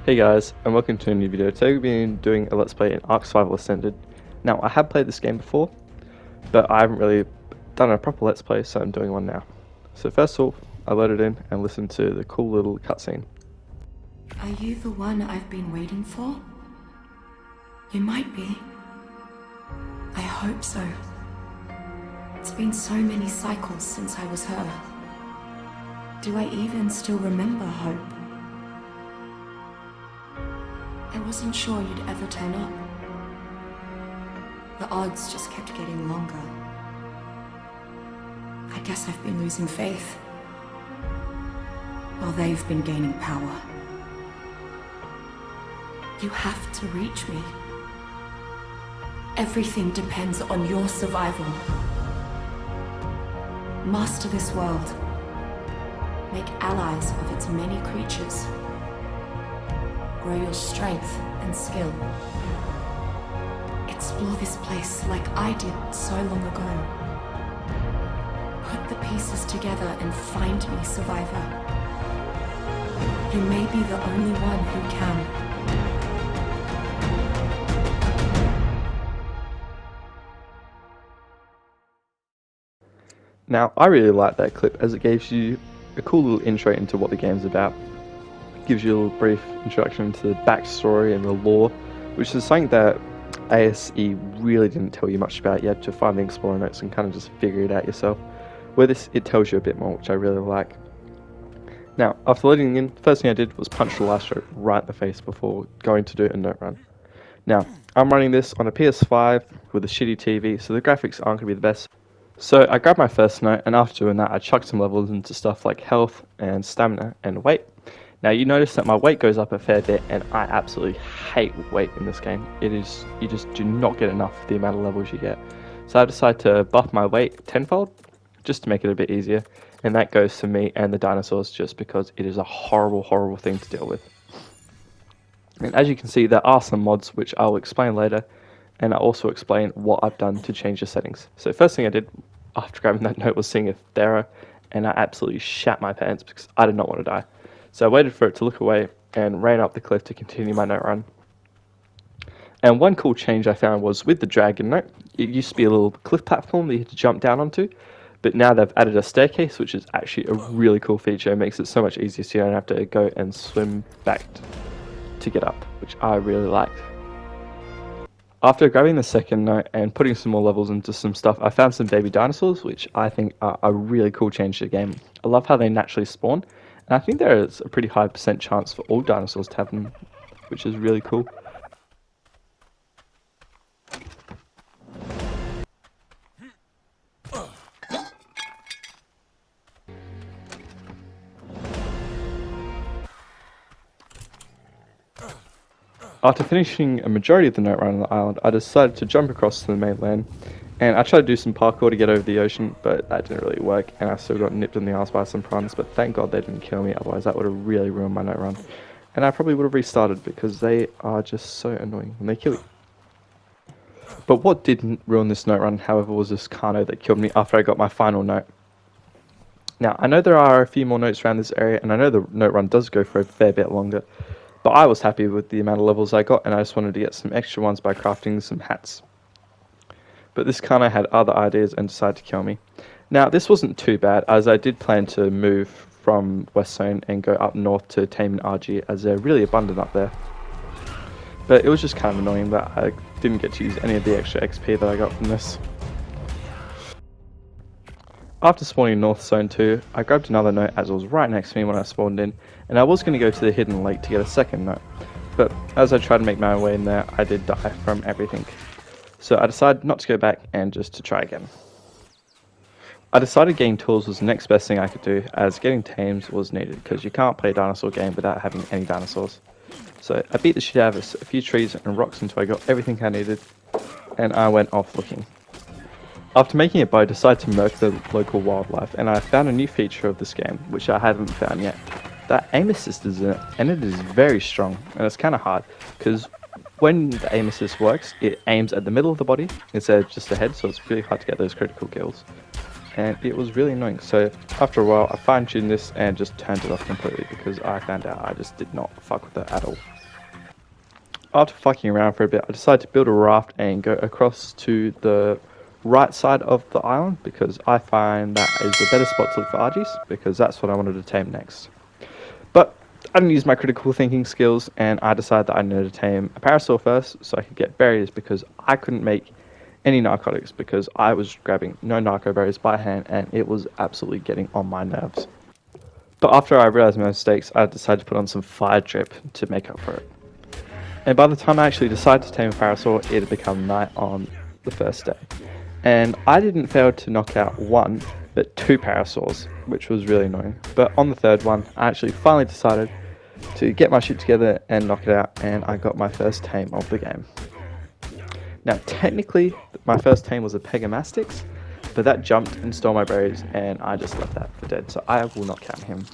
Hey guys, and welcome to a new video. Today we've been doing a Let's Play in Ark Survival Ascended. Now, I have played this game before, but I haven't really done a proper Let's Play, so I'm doing one now. So first of all, I loaded in and listened to the cool little cutscene. Are you the one I've been waiting for? You might be. I hope so. It's been so many cycles since I was her. Do I even still remember hope? I wasn't sure you'd ever turn up. The odds just kept getting longer. I guess I've been losing faith, while they've been gaining power. You have to reach me. Everything depends on your survival. Master this world. Make allies of its many creatures. Grow your strength and skill. Explore this place like I did so long ago. Put the pieces together and find me, survivor. You may be the only one who can. Now, I really like that clip as it gives you a cool little intro into what the game's about. Gives you a little brief introduction into the backstory and the lore, which is something that ASA really didn't tell you much about. You had to find the Explorer notes and kind of just figure it out yourself. Where this, it tells you a bit more, which I really like. Now, after loading in, the first thing I did was punch the last stroke right in the face before going to do a note run. Now, I'm running this on a PS5 with a shitty TV, so the graphics aren't going to be the best. So I grabbed my first note, and after doing that, I chucked some levels into stuff like health and stamina and weight. Now you notice that my weight goes up a fair bit, and I absolutely hate weight in this game. You just do not get enough for the amount of levels you get. So I decided to buff my weight tenfold, just to make it a bit easier. And that goes for me and the dinosaurs, just because it is a horrible, horrible thing to deal with. And as you can see, there are some mods, which I'll explain later. And I'll also explain what I've done to change the settings. So first thing I did after grabbing that note was seeing a Thera, and I absolutely shat my pants because I did not want to die. So I waited for it to look away and ran up the cliff to continue my note run. And one cool change I found was with the dragon note, it used to be a little cliff platform that you had to jump down onto, but now they've added a staircase, which is actually a really cool feature. It makes it so much easier so you don't have to go and swim back to get up, which I really liked. After grabbing the second note and putting some more levels into some stuff, I found some baby dinosaurs, which I think are a really cool change to the game. I love how they naturally spawn, and I think there is a pretty high % chance for all dinosaurs to have them, which is really cool. After finishing a majority of the note run on the island, I decided to jump across to the mainland, and I tried to do some parkour to get over the ocean, but that didn't really work, and I still got nipped in the ass by some piranhas, but thank God they didn't kill me, otherwise that would have really ruined my note run. And I probably would have restarted, because they are just so annoying when they kill you. But what didn't ruin this note run, however, was this Carno that killed me after I got my final note. Now, I know there are a few more notes around this area, and I know the note run does go for a fair bit longer, but I was happy with the amount of levels I got, and I just wanted to get some extra ones by crafting some hats. But this Carno had other ideas and decided to kill me. Now, this wasn't too bad, as I did plan to move from West Zone and go up north to Tame and RG, as they're really abundant up there. But it was just kind of annoying that I didn't get to use any of the extra XP that I got from this. After spawning North Zone 2, I grabbed another note as it was right next to me when I spawned in, and I was going to go to the hidden lake to get a second note, but as I tried to make my way in there, I did die from everything. So I decided not to go back and just to try again. I decided getting tools was the next best thing I could do, as getting tames was needed, because you can't play a dinosaur game without having any dinosaurs. So I beat the shit out of a few trees and rocks until I got everything I needed, and I went off looking. After making a bow, I decided to murk the local wildlife, and I found a new feature of this game, which I haven't found yet. That aim assist is in it, and it is very strong, and it's kind of hard, because when the aim assist works, it aims at the middle of the body instead of just the head, so it's really hard to get those critical kills. and it was really annoying. So after a while I fine-tuned this and just turned it off completely because I found out I just did not fuck with it at all. After fucking around for a bit, I decided to build a raft and go across to the right side of the island because I find that is a better spot to look for Argies because that's what I wanted to tame next. But I didn't use my critical thinking skills and I decided that I needed to tame a parasaur first so I could get berries because I couldn't make any narcotics because I was grabbing no narco berries by hand and it was absolutely getting on my nerves. But after I realized my mistakes, I decided to put on some fire drip to make up for it. And by the time I actually decided to tame a parasaur, it had become night on the first day. And I didn't fail to knock out one, but two parasaurs, which was really annoying. But on the third one, I actually finally decided to get my shit together and knock it out, and I got my first tame of the game. Now, technically, my first tame was a Pegamastix, but that jumped and stole my berries, and I just left that for dead, so I will not count him.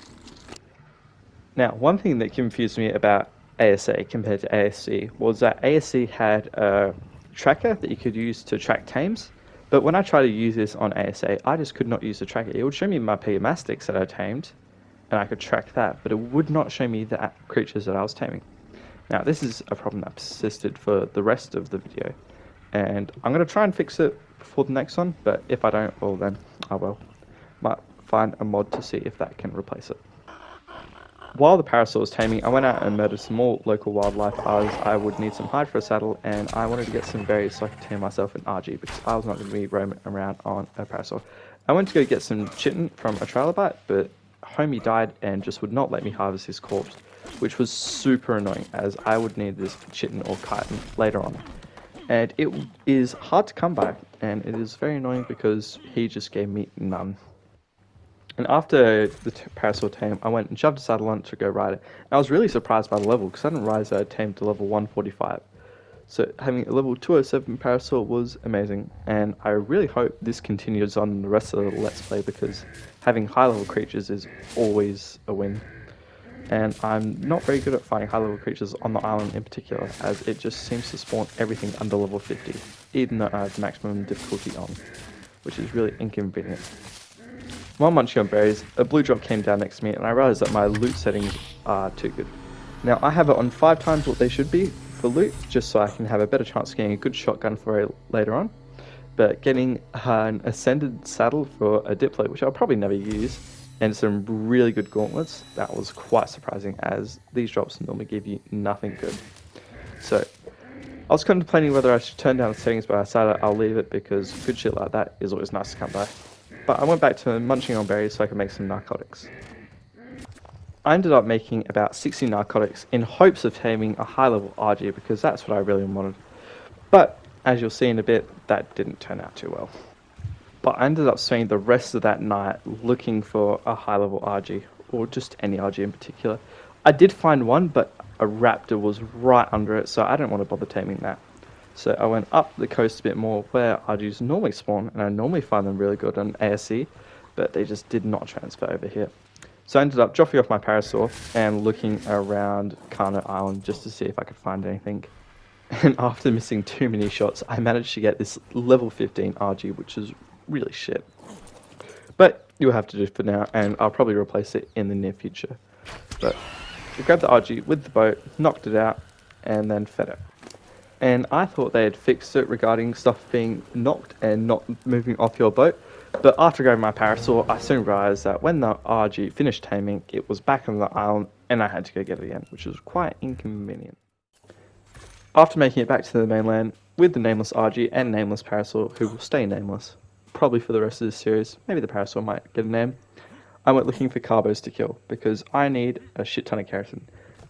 Now, one thing that confused me about ASA compared to ASC was that ASC had a tracker that you could use to track tames, but when I tried to use this on ASA, I just could not use the tracker. It would show me my Pegamastix that I tamed, and I could track that, but it would not show me the creatures that I was taming. Now, this is a problem that persisted for the rest of the video, and I'm going to try and fix it for the next one, but if I don't, well then I will. Might find a mod to see if that can replace it. While the parasaur was taming, I went out and murdered some more local wildlife as I would need some hide for a saddle and I wanted to get some berries so I could tame myself an RG because I was not going to be roaming around on a parasaur. I went to go get some chitin from a trilobite, but homie died and just would not let me harvest his corpse, which was super annoying as I would need this chitin or chitin later on. And it is hard to come by and it is very annoying because he just gave me none. And after the parasaur tame, I went and shoved a saddle on it to go ride it. And I was really surprised by the level, because I didn't realize I had tamed to level 145. So having a level 207 parasaur was amazing, and I really hope this continues on the rest of the Let's Play, because having high level creatures is always a win. And I'm not very good at finding high level creatures on the island in particular, as it just seems to spawn everything under level 50, even though I have maximum difficulty on, which is really inconvenient. While munching on berries, a blue drop came down next to me and I realized that my loot settings are too good. Now I have it on 5 times what they should be for loot, just so I can have a better chance of getting a good shotgun for it later on. But getting an ascended saddle for a diplo, which I'll probably never use, and some really good gauntlets, that was quite surprising as these drops normally give you nothing good. So I was contemplating whether I should turn down the settings, but I decided I'll leave it because good shit like that is always nice to come by. But I went back to munching on berries so I could make some narcotics. I ended up making about 60 narcotics in hopes of taming a high level RG because that's what I really wanted. But as you'll see in a bit, that didn't turn out too well. But I ended up spending the rest of that night looking for a high level RG, or just any RG in particular. I did find one, but a raptor was right under it, so I didn't want to bother taming that. So I went up the coast a bit more where RGs normally spawn, and I normally find them really good on ASC, but they just did not transfer over here. So I ended up dropping off my parasaur and looking around Kano Island just to see if I could find anything. And after missing too many shots, I managed to get this level 15 RG, which is really shit. But you'll have to do for now, and I'll probably replace it in the near future. But I grabbed the RG with the boat, knocked it out, and then fed it. And I thought they had fixed it regarding stuff being knocked and not moving off your boat. But after grabbing my parasaur, I soon realised that when the RG finished taming, it was back on the island and I had to go get it again, which was quite inconvenient. After making it back to the mainland with the nameless RG and nameless parasaur, who will stay nameless, probably for the rest of this series, maybe the parasaur might get a name, I went looking for carbos to kill because I need a shit ton of keratin.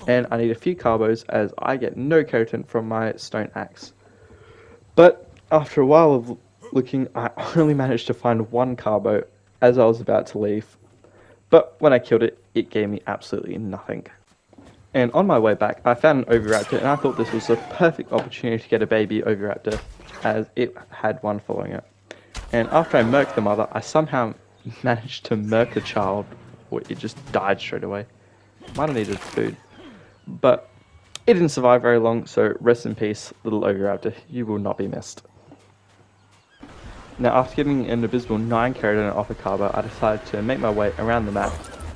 And I need a few carbos as I get no keratin from my stone axe. But after a while of looking, I only managed to find one carbo as I was about to leave. But when I killed it, it gave me absolutely nothing. And on my way back, I found an oviraptor and I thought this was a perfect opportunity to get a baby oviraptor as it had one following it. And after I murked the mother, I somehow managed to murk the child, or it just died straight away. Might have needed food. But it didn't survive very long, so rest in peace, little oviraptor. You will not be missed. Now, after getting an abysmal 9 carat and an offer carver, I decided to make my way around the map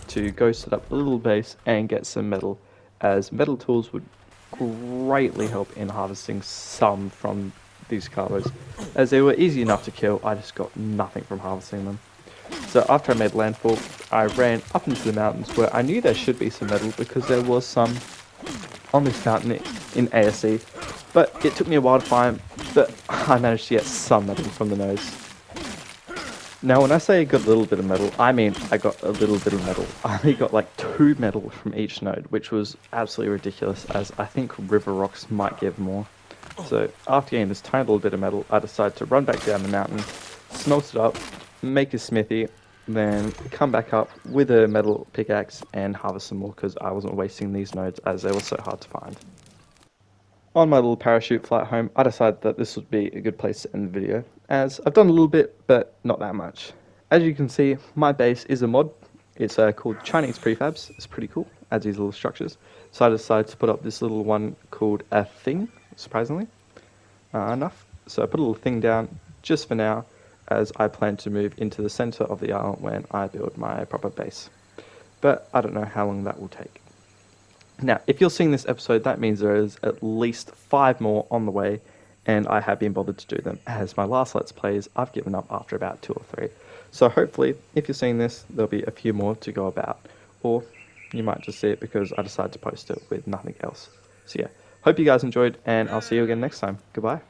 to go set up a little base and get some metal, as metal tools would greatly help in harvesting some from these carvers, as they were easy enough to kill. I just got nothing from harvesting them. So after I made landfall, I ran up into the mountains where I knew there should be some metal because there was some on this mountain in ASA, but it took me a while to find, but I managed to get some metal from the nose. Now when I say I got a little bit of metal, I mean I got a little bit of metal. I only got like 2 metal from each node, which was absolutely ridiculous, as I think river rocks might give more. So after getting this tiny little bit of metal, I decided to run back down the mountain, smelt it up, make a smithy, then come back up with a metal pickaxe and harvest some more because I wasn't wasting these nodes as they were so hard to find. On my little parachute flight home, I decided that this would be a good place to end the video, as I've done a little bit, but not that much. As you can see, my base is a mod. It's called Chinese Prefabs. It's pretty cool, adds these little structures. So I decided to put up this little one called a thing, surprisingly enough. So I put a little thing down just for now, as I plan to move into the center of the island when I build my proper base. But I don't know how long that will take. Now, if you're seeing this episode, that means there is at least 5 more on the way, and I have been bothered to do them, as my last Let's Plays I've given up after about 2 or 3. So hopefully, if you're seeing this, there'll be a few more to go about, or you might just see it because I decided to post it with nothing else. So yeah, hope you guys enjoyed, and I'll see you again next time. Goodbye.